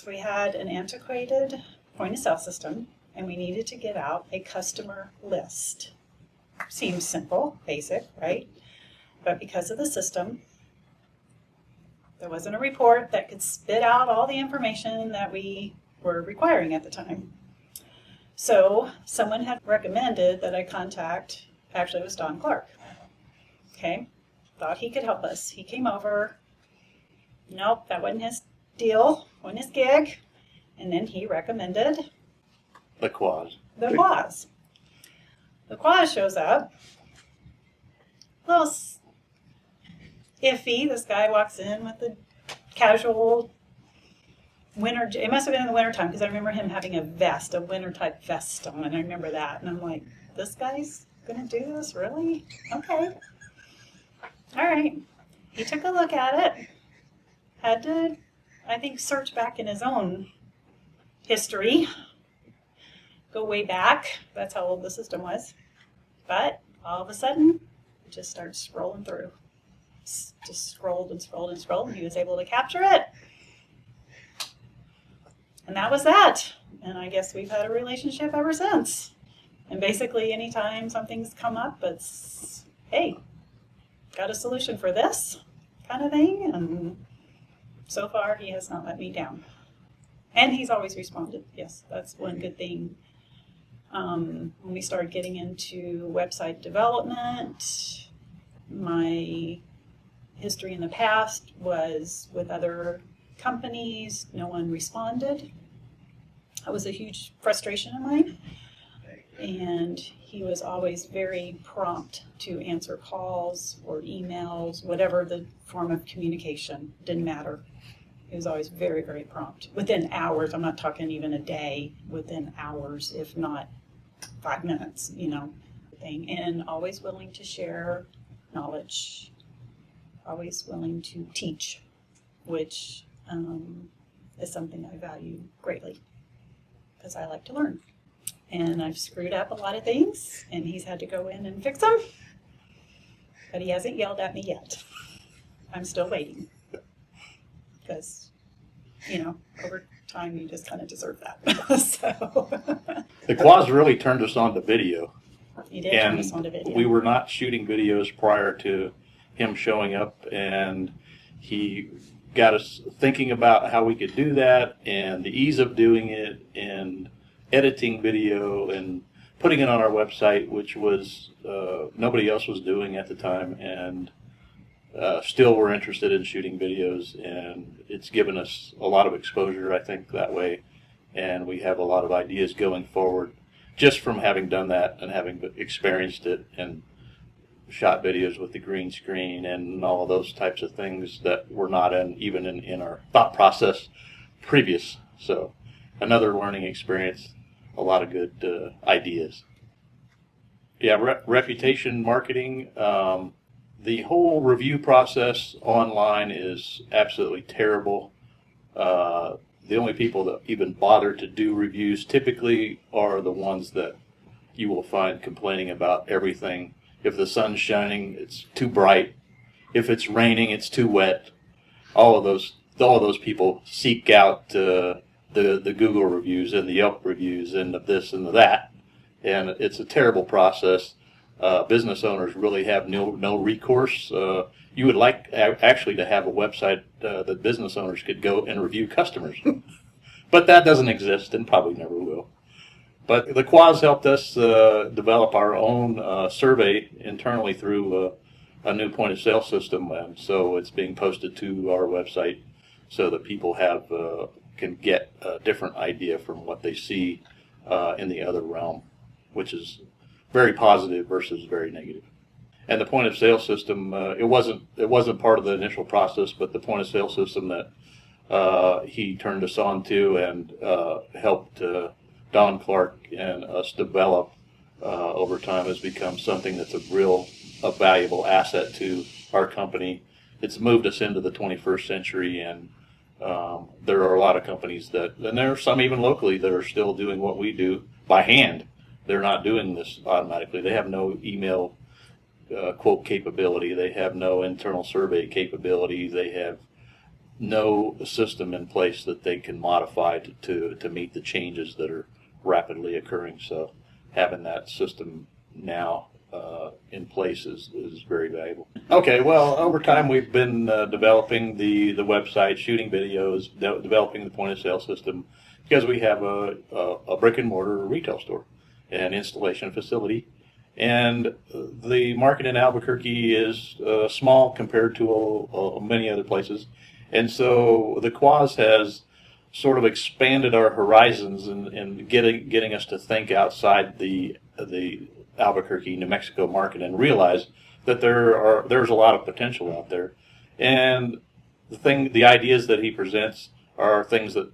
So we had an antiquated point-of-sale system, and we needed to get out a customer list. Seems simple, basic, right? But because of the system, there wasn't a report that could spit out all the information that we were requiring at the time. So someone had recommended that I contact, actually it was Don Clark. Okay, thought he could help us. He came over. Nope, that wasn't his deal, wasn't his gig. And then he recommended the Quaz. The Quaz. The Quaz shows up. A little iffy. This guy walks in with a casual winter, it must have been in the wintertime because I remember him having a winter type vest on. I remember that. And I'm like, this guy's going to do this? Really? Okay. All right. He took a look at it. Had to, I think, search back in his own history. Go way back. That's how old the system was. But all of a sudden, it just started scrolling through. Just scrolled and scrolled and scrolled, and he was able to capture it. And that was that. And I guess we've had a relationship ever since. And basically, anytime something's come up, it's, hey, got a solution for this kind of thing. And so far, he has not let me down. And he's always responded. Yes, that's one good thing. When we started getting into website development, my history in the past was with other companies. No one responded. That was a huge frustration of mine. And he was always very prompt to answer calls or emails, whatever the form of communication, didn't matter. He was always very, very prompt. Within hours, I'm not talking even a day, within hours, if not 5 minutes, thing. And always willing to share knowledge, always willing to teach, which is something I value greatly because I like to learn. And I've screwed up a lot of things, and he's had to go in and fix them, but he hasn't yelled at me yet. I'm still waiting because, over time you just kind of deserve that. So The Quaz really turned us on to video. He did turn us on to video. We were not shooting videos prior to him showing up, and he got us thinking about how we could do that and the ease of doing it and editing video and putting it on our website, which was nobody else was doing at the time, and still we're interested in shooting videos, and it's given us a lot of exposure, I think, that way, and we have a lot of ideas going forward just from having done that and having experienced it and shot videos with the green screen and all of those types of things that were not even in our thought process previous. So another learning experience, a lot of good ideas. Yeah, reputation marketing. The whole review process online is absolutely terrible. The only people that even bother to do reviews typically are the ones that you will find complaining about everything. If the sun's shining, it's too bright. If it's raining, it's too wet. All of those people seek out the Google reviews and the Yelp reviews and the this and the that, and it's a terrible process. Business owners really have no recourse. You would like actually to have a website that business owners could go and review customers, but that doesn't exist and probably never will. But the Quaz helped us develop our own survey internally through a new point of sale system, and so it's being posted to our website so that people can get a different idea from what they see in the other realm, which is very positive versus very negative. And the point of sale system, it wasn't part of the initial process, but the point of sale system that he turned us on to and helped Don Clark and us develop over time has become something that's a valuable asset to our company. It's moved us into the 21st century, and there are a lot of companies and there are some even locally that are still doing what we do by hand. They're not doing this automatically. They have no email quote capability. They have no internal survey capability. They have no system in place that they can modify to meet the changes that are rapidly occurring. So having that system now in place is very valuable. Okay, well, over time we've been developing the website, shooting videos, developing the point of sale system, because we have a brick and mortar retail store, an installation facility. And the market in Albuquerque is small compared to many other places. And so the Quaz has sort of expanded our horizons and getting us to think outside the Albuquerque, New Mexico market and realize that there's a lot of potential out there. And the ideas that he presents are things that,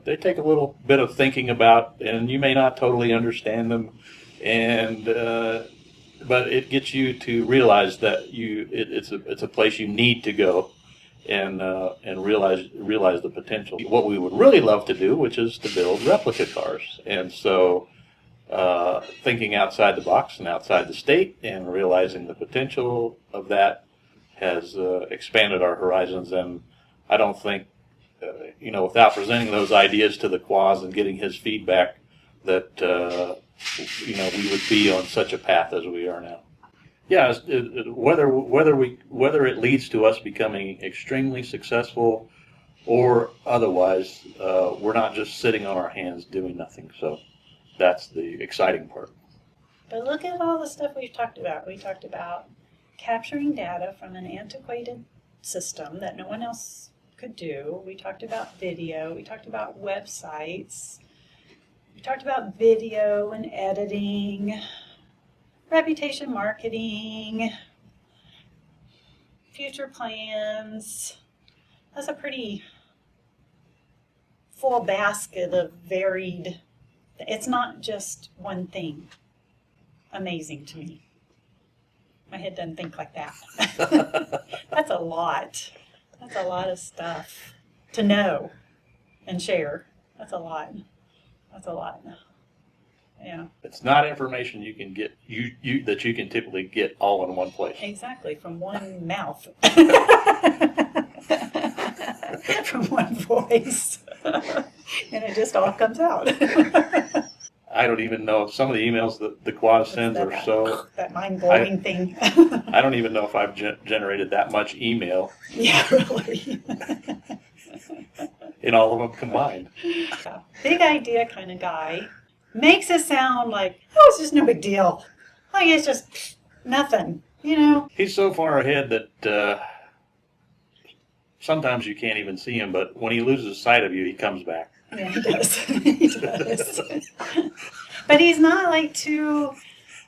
they take a little bit of thinking about, and you may not totally understand them. And but it gets you to realize that it's a place you need to go, and realize the potential. What we would really love to do, which is to build replica cars, and so thinking outside the box and outside the state, and realizing the potential of that has expanded our horizons. And I don't think, without presenting those ideas to the Quaz and getting his feedback, that we would be on such a path as we are now. Yeah, whether it leads to us becoming extremely successful or otherwise, we're not just sitting on our hands doing nothing. So that's the exciting part. But look at all the stuff we've talked about. We talked about capturing data from an antiquated system that no one else could do. We talked about video. We talked about websites. We talked about video and editing, reputation marketing, future plans. That's a pretty full basket of varied. It's not just one thing. Amazing to me. My head doesn't think like that. That's a lot. That's a lot of stuff to know and share. That's a lot. That's a lot. Yeah. It's not information you can get that you can typically get all in one place. Exactly, from one mouth. From one voice. And it just all comes out. I don't even know if some of the emails that the Quaz sends are so... That mind-blowing thing. I don't even know if I've generated that much email. Yeah, really. In all of them combined. Big idea kind of guy. Makes it sound like, oh, it's just no big deal. Like, it's just nothing, He's so far ahead that sometimes you can't even see him, but when he loses sight of you, he comes back. Yeah, he does. He does. But he's not like too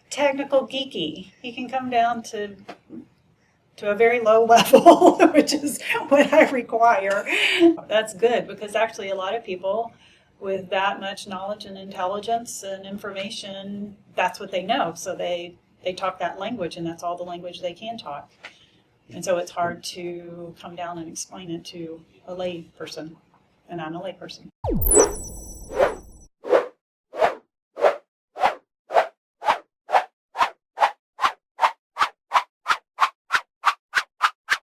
technical geeky. He can come down to a very low level, which is what I require. That's good, because actually a lot of people with that much knowledge and intelligence and information, that's what they know. So they talk that language, and that's all the language they can talk. And so it's hard to come down and explain it to a lay person, and I'm a lay person.